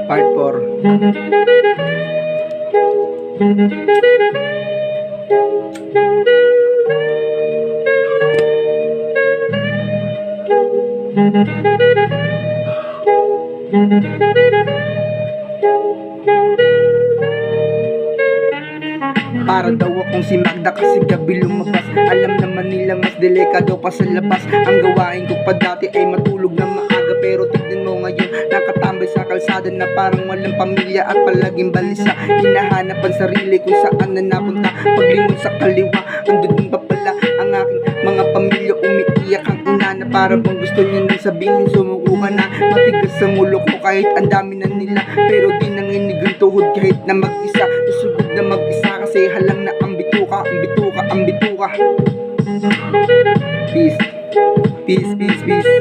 Part 4. Para daw akong si Magda kasi gabi lumabas. Alam naman nilang mas delikado pa sa labas. Ang gawain ko pa dati ay matulog na maaga, pero tignan mo ngayon, nakatambay sa kalsada na parang walang pamilya at palaging balisa. Hinahanap ang sarili kung saan na napunta. Paglingon sa kaliwa, andun pa pala ang aking mga pamilya. Umiiyak ang ina na para bang gusto niya nang sabihin sumuko ka na. Matigas sa ulo ko kahit ang dami na nila, pero di nanginig ang tuhod kahit na mag-isa. Susugod na mag-isa kasi halang na ang bituka, ang bituka, ang bituka. Peace, peace, peace, peace.